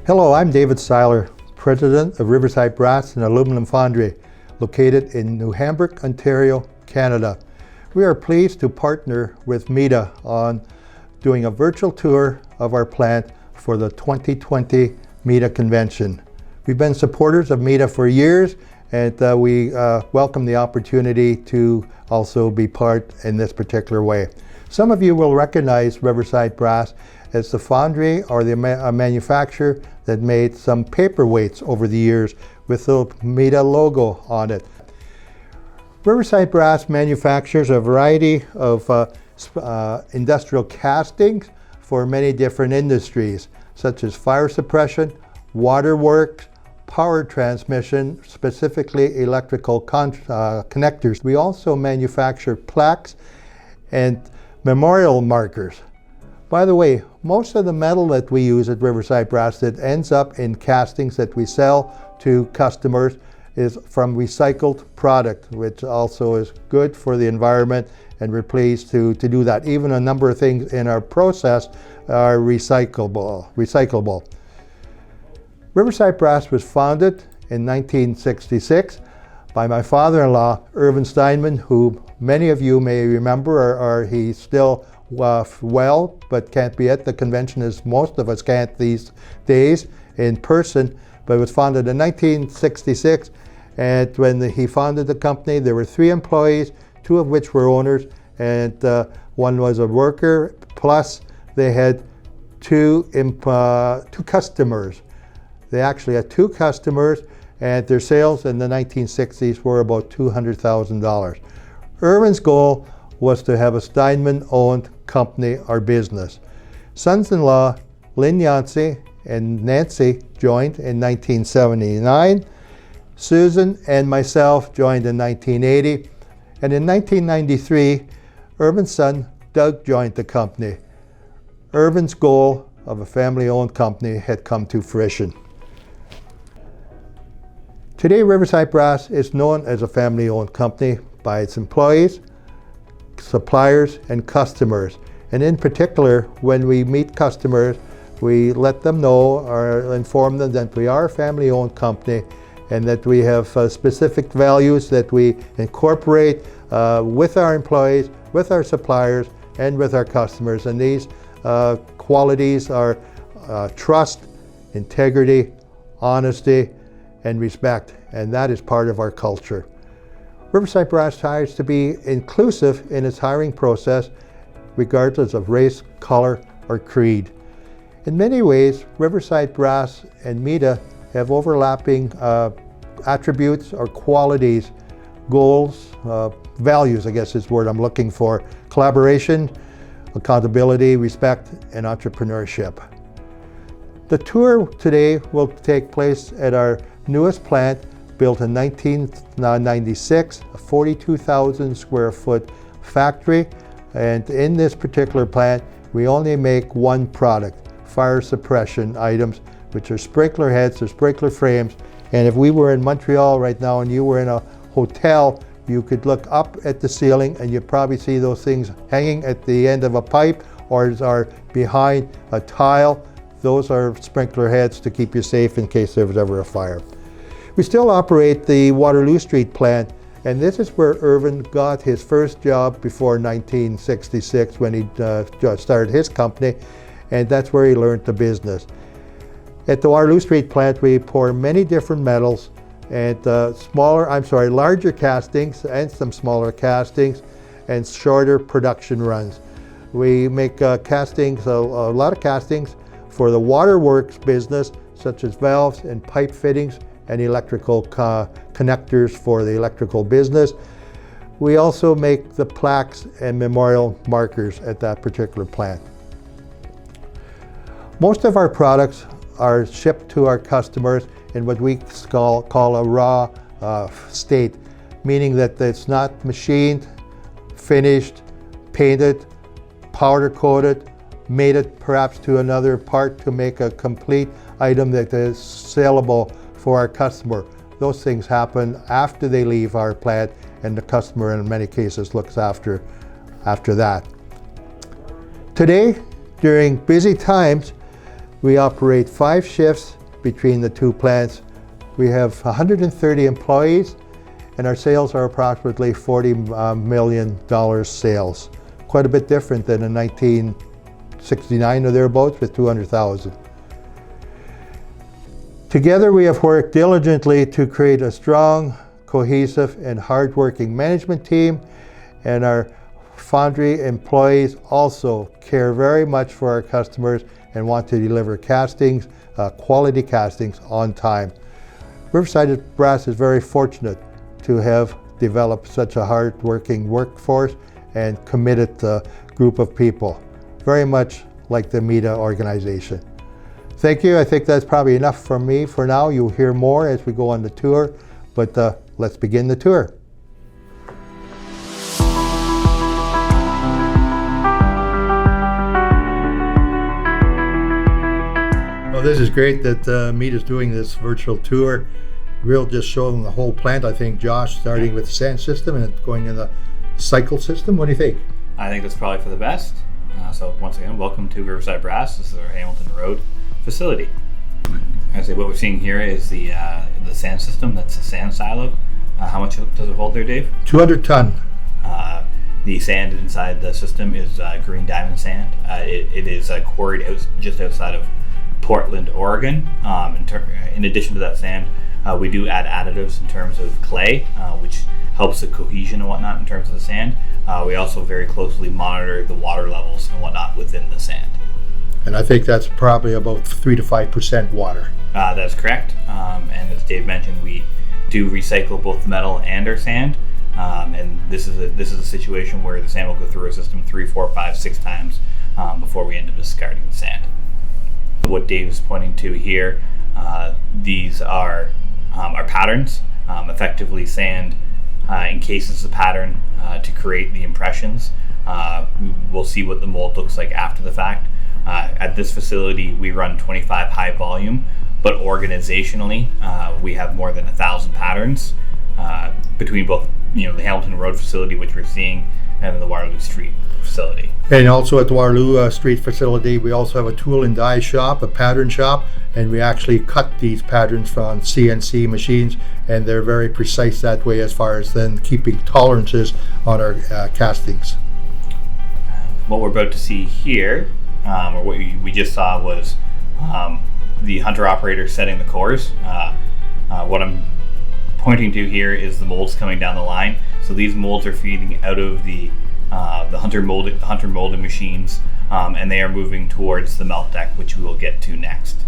Hello, I'm David Seiler, President of Riverside Brass and Aluminum Foundry, located in New Hamburg, Ontario, Canada. We are pleased to partner with MEDA on doing a virtual tour of our plant for the 2020 MEDA Convention. We've been supporters of MEDA for years, and we welcome the opportunity to also be part in this particular way. Some of you will recognize Riverside Brass as the foundry or the manufacturer that made some paperweights over the years with the MEDA logo on it. Riverside Brass manufactures a variety of industrial castings for many different industries, such as fire suppression, waterworks, power transmission, specifically electrical connectors. We also manufacture plaques and memorial markers. By the way, most of the metal that we use at Riverside Brass that ends up in castings that we sell to customers is from recycled product, which also is good for the environment, and we're pleased to do that. Even a number of things in our process are recyclable. Riverside Brass was founded in 1966 by my father-in-law, Irvin Steinman, who many of you may remember, or he's still well, but can't be at the convention as most of us can't these days in person. But it was founded in 1966, and when he founded the company, there were 3 employees, 2 of which were owners, and one was a worker, plus they had 2 customers. They actually had 2 customers, and their sales in the 1960s were about $200,000. Irvin's goal was to have a Steinman-owned company or business. Sons-in-law Lynn Yancey and Nancy joined in 1979. Susan and myself joined in 1980. And in 1993, Irvin's son Doug joined the company. Irvin's goal of a family-owned company had come to fruition. Today, Riverside Brass is known as a family-owned company by its employees, suppliers, and customers. And in particular, when we meet customers, we let them know or inform them that we are a family-owned company and that we have specific values that we incorporate with our employees, with our suppliers, and with our customers. And these qualities are trust, integrity, honesty, and respect. And that is part of our culture. Riverside Brass tries to be inclusive in its hiring process, regardless of race, color, or creed. In many ways, Riverside Brass and MEDA have overlapping attributes or qualities, goals, values, I guess is the word I'm looking for: collaboration, accountability, respect, and entrepreneurship. The tour today will take place at our newest plant, built in 1996, a 42,000 square foot factory. And in this particular plant, we only make one product: fire suppression items, which are sprinkler heads or sprinkler frames. And if we were in Montreal right now and you were in a hotel, you could look up at the ceiling and you'd probably see those things hanging at the end of a pipe or are behind a tile. Those are sprinkler heads to keep you safe in case there was ever a fire. We still operate the Waterloo Street plant, and this is where Irvin got his first job before 1966 when he started his company, and that's where he learned the business. At the Waterloo Street plant, we pour many different metals and larger castings and some smaller castings and shorter production runs. We make castings, a lot of castings for the waterworks business, such as valves and pipe fittings and electrical connectors for the electrical business. We also make the plaques and memorial markers at that particular plant. Most of our products are shipped to our customers in what we call a raw state, meaning that it's not machined, finished, painted, powder coated, made it perhaps to another part to make a complete item that is saleable for our customer. Those things happen after they leave our plant, and the customer in many cases looks after that. Today, during busy times, We operate 5 shifts between the 2 plants. We have 130 employees, and our sales are approximately $40 million sales. Quite a bit different than in 1969 or thereabouts with 200,000. Together we have worked diligently to create a strong, cohesive, and hard-working management team, and our foundry employees also care very much for our customers and want to deliver castings, quality castings on time. Riverside Brass is very fortunate to have developed such a hard-working workforce and committed group of people, very much like the MEDA organization. Thank you. I think that's probably enough from me for now. You'll hear more as we go on the tour, but let's begin the tour. Well, this is great that MEDA is doing this virtual tour. We'll just show them the whole plant. I think Josh, starting with the sand system and going in the cycle system. What do you think? I think that's probably for the best. So once again, welcome to Riverside Brass. This is our Hamilton Road facility. I say what we're seeing here is the sand system. That's a sand silo. How much does it hold there, Dave? 200 ton. The sand inside the system is green diamond sand. It is quarried just outside of Portland, Oregon. In addition to that sand, we do add additives in terms of clay, which helps the cohesion and whatnot in terms of the sand. We also very closely monitor the water levels and whatnot within the sand. And I think that's probably about 3 to 5% water. That's correct. And as Dave mentioned, we do recycle both the metal and our sand. And this is a situation where the sand will go through our system 3, 4, 5, 6 times before we end up discarding the sand. What Dave is pointing to here, these are our patterns. Effectively, sand encases the pattern to create the impressions. We'll see what the mold looks like after the fact. At this facility, we run 25 high volume, but organizationally, we have more than 1,000 patterns between both, the Hamilton Road facility, which we're seeing, and the Waterloo Street facility. And also at the Waterloo Street facility, we also have a tool and die shop, a pattern shop, and we actually cut these patterns from CNC machines, and they're very precise that way as far as then keeping tolerances on our castings. What we're about to see here, or what we just saw, was the hunter operator setting the cores. What I'm pointing to here is the molds coming down the line. So these molds are feeding out of the hunter molding machines, and they are moving towards the melt deck, which we will get to next.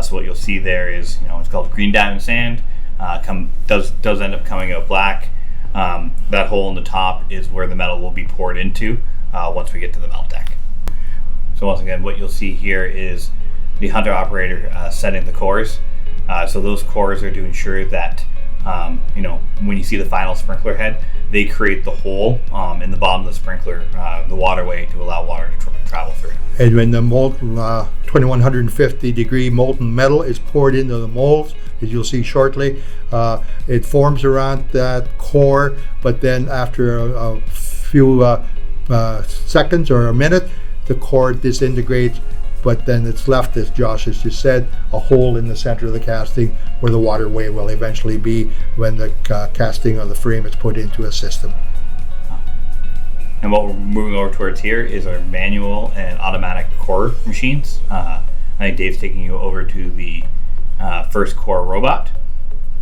So what you'll see there is, it's called green diamond sand. Does end up coming out black. That hole in the top is where the metal will be poured into once we get to the melt deck. So once again, what you'll see here is the hunter operator setting the cores. So those cores are to ensure that when you see the final sprinkler head, they create the hole in the bottom of the sprinkler, the waterway, to allow water to travel through. And when the molten 2150 degree molten metal is poured into the molds, as you'll see shortly, it forms around that core, but then after a few seconds or a minute, the core disintegrates, but then it's left, as Josh has just said, a hole in the center of the casting where the waterway will eventually be when the casting of the frame is put into a system. And what we're moving over towards here is our manual and automatic core machines. I think Dave's taking you over to the first core robot.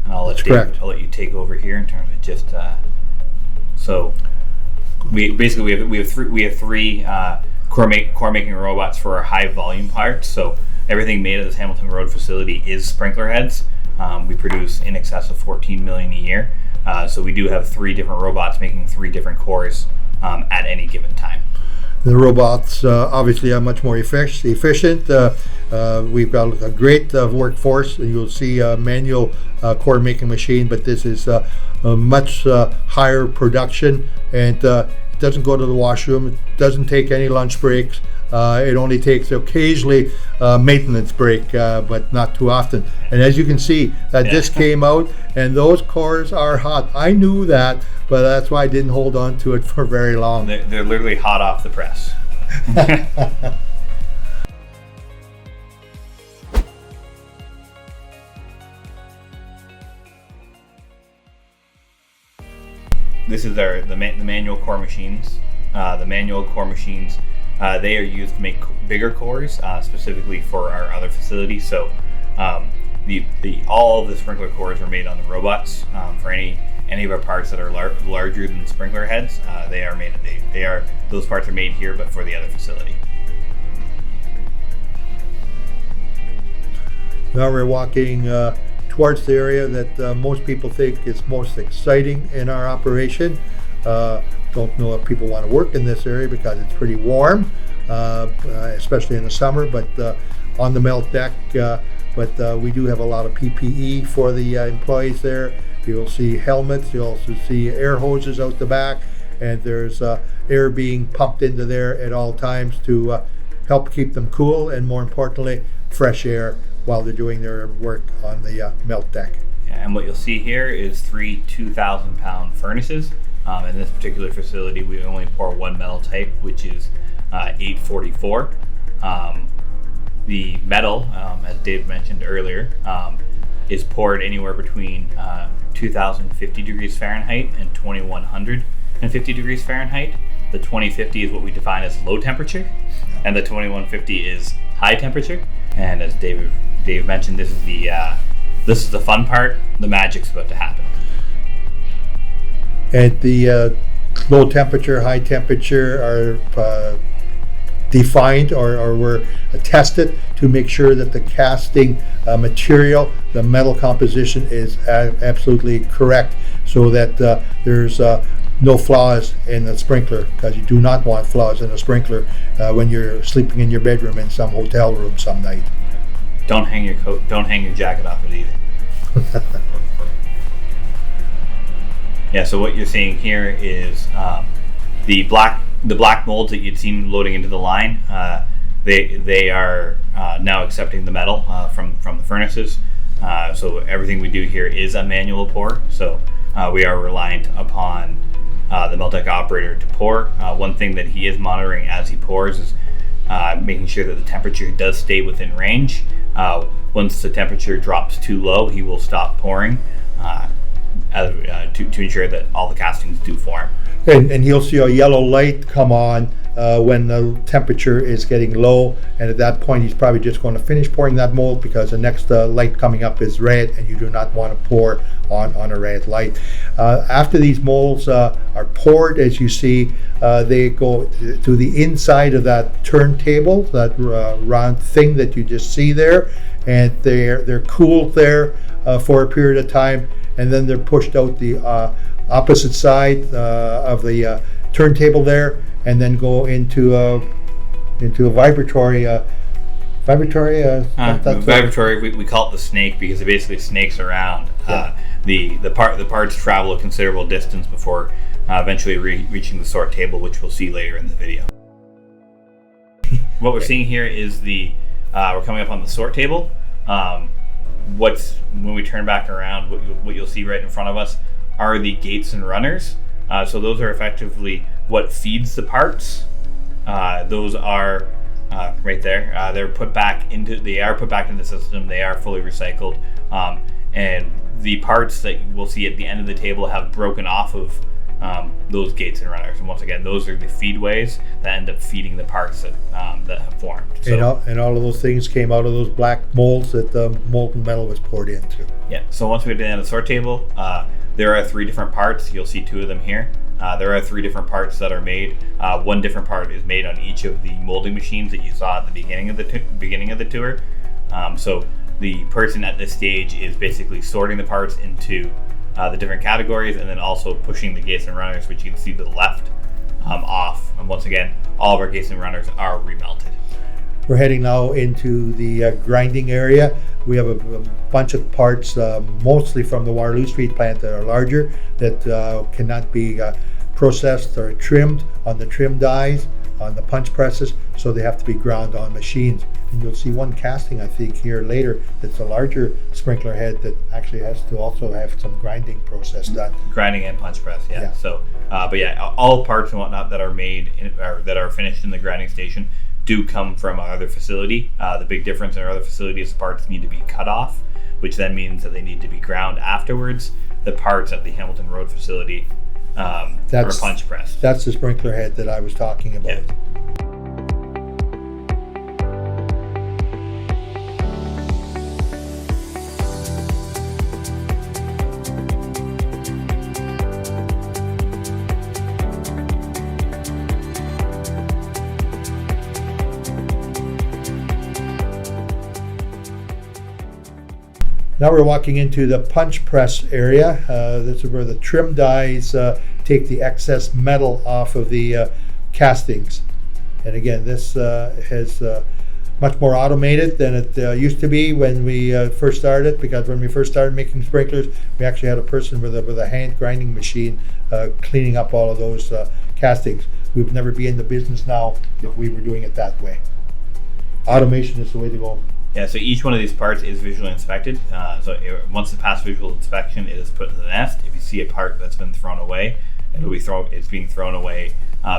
And I'll let you take over here in terms of just so we have three core making robots for our high volume parts. So everything made at this Hamilton Road facility is sprinkler heads. We produce in excess of 14 million a year. So we do have 3 different robots making 3 different cores at any given time. The robots obviously are much more efficient. We've got a great workforce. You'll see a manual core making machine, but this is a much higher production, and it doesn't go to the washroom. It doesn't take any lunch breaks. It only takes occasionally maintenance break, but not too often. And as you can see, that just came out, and those cores are hot. I knew that, but that's why I didn't hold on to it for very long. They're literally hot off the press. this is the manual core machines. The manual core machines, they are used to make bigger cores, specifically for our other facilities. So all of the sprinkler cores are made on the robots. For any of our parts that are larger than sprinkler heads, those parts are made here, but for the other facility. Now we're walking towards the area that most people think is most exciting in our operation. Don't know if people want to work in this area because it's pretty warm, especially in the summer, but on the melt deck. But we do have a lot of PPE for the employees there. You'll see helmets, you'll also see air hoses out the back, and there's air being pumped into there at all times to help keep them cool, and more importantly, fresh air while they're doing their work on the melt deck. And what you'll see here is 3 2,000-pound furnaces. In this particular facility, we only pour one metal type, which is 844. The metal, as Dave mentioned earlier, is poured anywhere between 2,050 degrees Fahrenheit and 2,150 degrees Fahrenheit. The 2050 is what we define as low temperature, and the 2150 is high temperature. And as Dave mentioned, this is the fun part. The magic's about to happen. And the low temperature, high temperature are defined or were tested to make sure that the casting material, the metal composition, is absolutely correct, so that there's no flaws in the sprinkler, because you do not want flaws in a sprinkler when you're sleeping in your bedroom in some hotel room some night. Don't hang your coat, don't hang your jacket off it either. Yeah, so what you're seeing here is the black molds that you'd seen loading into the line. They are now accepting the metal from the furnaces. So everything we do here is a manual pour. So we are reliant upon the melt deck operator to pour. One thing that he is monitoring as he pours is making sure that the temperature does stay within range. Once the temperature drops too low, he will stop pouring to ensure that all the castings do form. And you'll see a yellow light come on when the temperature is getting low, and at that point he's probably just going to finish pouring that mold, because the next light coming up is red, and you do not want to pour on a red light. After these molds are poured, as you see, they go to the inside of that turntable, that round thing that you just see there, and they're cooled there for a period of time, and then they're pushed out the opposite side of the turntable there, and then go into a vibratory. Vibratory. We call it the snake because it basically snakes around. Yeah. The parts travel a considerable distance before eventually reaching the sort table, which we'll see later in the video. What we're seeing here is we're coming up on the sort table. When we turn back around, what you'll see right in front of us are the gates and runners. So those are effectively what feeds the parts. Those are right there. They are put back into the system. They are fully recycled, and the parts that we'll see at the end of the table have broken off of those gates and runners. And once again, those are the feedways that end up feeding the parts that have formed. So, and all of those things came out of those black molds that the molten metal was poured into. Yeah. So once we get to the end of the sort table, there are 3 different parts. You'll see 2 of them here. There are 3 different parts that are made. One different part is made on each of the molding machines that you saw at the beginning of the tour. So the person at this stage is basically sorting the parts into the different categories, and then also pushing the gates and runners, which you can see to the left, off. And once again, all of our gates and runners are remelted. We're heading now into the grinding area. We have a bunch of parts, mostly from the Waterloo Street plant, that are larger, that cannot be processed or trimmed on the trim dies, on the punch presses, so they have to be ground on machines. And you'll see one casting, I think, here later, that's a larger sprinkler head that actually has to also have some grinding process done. Grinding and punch press, yeah. So, but yeah, all parts and whatnot that are made that are finished in the grinding station do come from our other facility. The big difference in our other facility is the parts need to be cut off, which then means that they need to be ground afterwards. The parts at the Hamilton Road facility or a punch press. That's the sprinkler head that I was talking about. Yeah. Now we're walking into the punch press area. This is where the trim dies take the excess metal off of the castings. And again, this is much more automated than it used to be when we first started, because when we first started making sprinklers, we actually had a person with a hand grinding machine cleaning up all of those castings. We would never be in the business now if we were doing it that way. Automation is the way to go. Yeah, so each one of these parts is visually inspected. Once it passes visual inspection, it is put in the nest. If you see a part that's been thrown away, it's being thrown away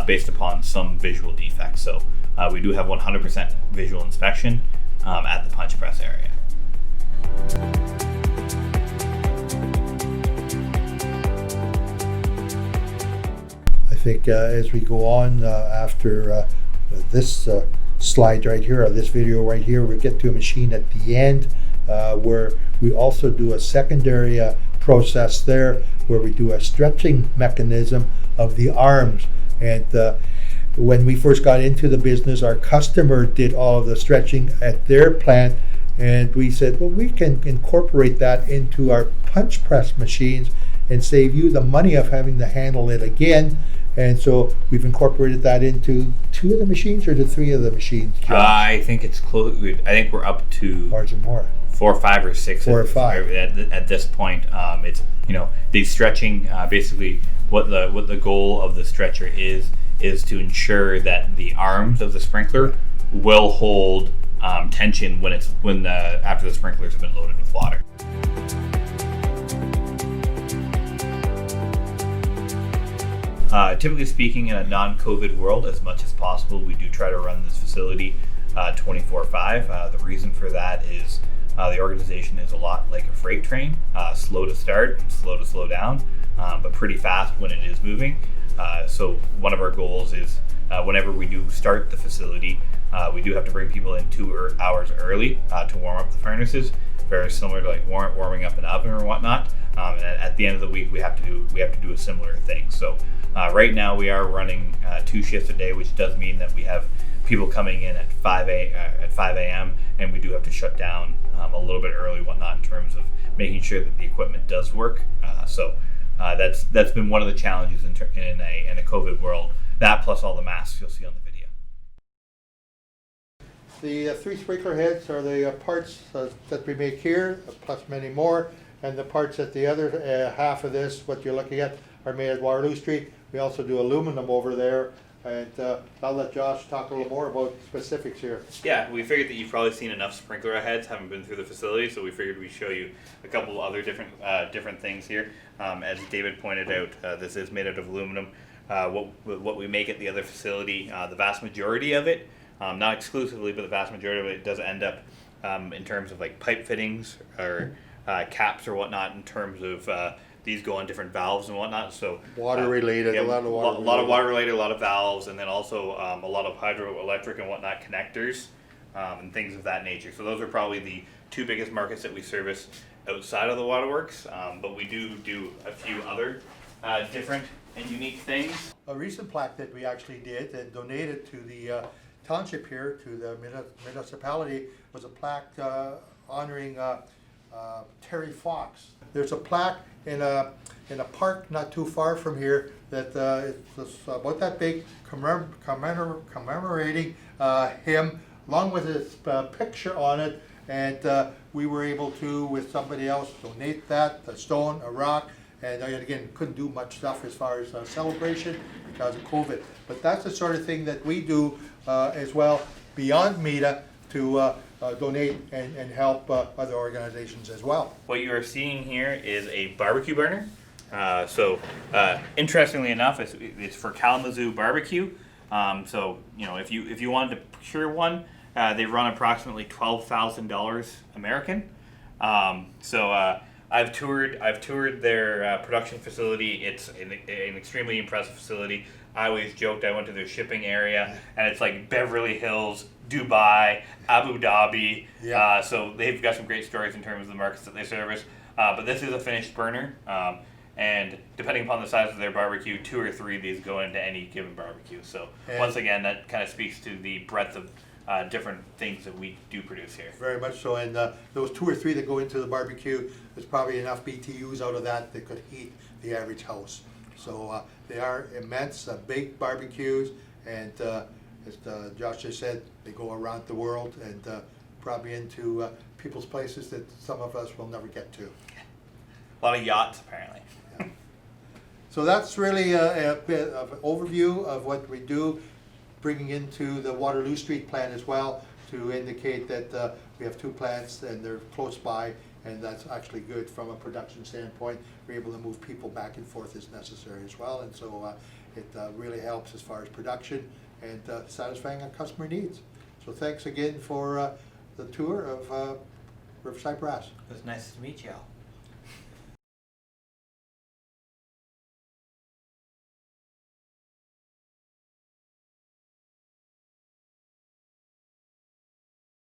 based upon some visual defect. So we do have 100% visual inspection at the punch press area. I think as we go on after this slide right here, or this video right here, we get to a machine at the end where we also do a secondary process there, where we do a stretching mechanism of the arms. And when we first got into the business, our customer did all of the stretching at their plant, and we said, well, we can incorporate that into our punch press machines and save you the money of having to handle it again. And so we've incorporated that into 2 of the machines, or the 3 of the machines. I think it's close. I think we're up to more. 4, 5, or 6. 4 or 5 at this point. It's the stretching. Basically, what the goal of the stretcher is to ensure that the arms of the sprinkler will hold tension after the sprinklers have been loaded with water. Typically speaking, in a non-COVID world, as much as possible, we do try to run this facility 24/5. The reason for that is the organization is a lot like a freight train, slow to start and slow to slow down, but pretty fast when it is moving. So one of our goals is whenever we do start the facility, we do have to bring people in 2 hours early to warm up the furnaces, very similar to like warming up an oven or whatnot. And at the end of the week, we have to do a similar thing. So right now we are running 2 shifts a day, which does mean that we have people coming in at 5 a.m. and we do have to shut down a little bit early, whatnot, in terms of making sure that the equipment does work. That's been one of the challenges in a COVID world. That plus all the masks you'll see on the video. The 3 sprinkler heads are the parts that we make here, plus many more. And the parts at the other half of this, what you're looking at, are made at Waterloo Street. We also do aluminum over there. And I'll let Josh talk a little more about specifics here. Yeah, we figured that you've probably seen enough sprinkler heads, having been through the facility, so we figured we'd show you a couple other different things here. As David pointed out, this is made out of aluminum. What we make at the other facility, the vast majority of it, not exclusively, but the vast majority of it does end up in terms of like pipe fittings or caps or whatnot, in terms of these go on different valves and whatnot. So water related, yeah, a lot of water related, a lot of valves, and then also a lot of hydroelectric and whatnot connectors and things of that nature. So those are probably the 2 biggest markets that we service outside of the waterworks. But we do a few other different and unique things. A recent plaque that we actually did and donated to the township here, to the municipality, was a plaque honoring Terry Fox. There's a plaque in a park not too far from here that is about that big, commemorating him, along with his picture on it. And we were able to, with somebody else, donate that, a stone, a rock, and again, couldn't do much stuff as far as celebration because of COVID. But that's the sort of thing that we do as well, beyond MEDA, to donate and help other organizations as well. What you are seeing here is a barbecue burner. Interestingly enough, it's for Kalamazoo barbecue. If you wanted to procure one, they run approximately $12,000 American. I've toured their production facility. It's an extremely impressive facility. I always joked I went to their shipping area, and it's like Beverly Hills, Dubai, Abu Dhabi. Yeah. So they've got some great stories in terms of the markets that they service. But this is a finished burner, and depending upon the size of their barbecue, 2 or 3 of these go into any given barbecue. So And- once again, that kind of speaks to the breadth of different things that we do produce here. Very much so, and those 2 or 3 that go into the barbecue, there's probably enough BTUs out of that could heat the average house. So they are immense, big barbecues, and as Josh just said, they go around the world and probably into people's places that some of us will never get to. A lot of yachts, apparently. So that's really a bit of an overview of what we do, bringing into the Waterloo Street plant as well to indicate that we have 2 plants and they're close by, and that's actually good from a production standpoint. We're able to move people back and forth as necessary as well, and so it really helps as far as production and satisfying our customer needs. So thanks again for the tour of Riverside Brass. It was nice to meet you all.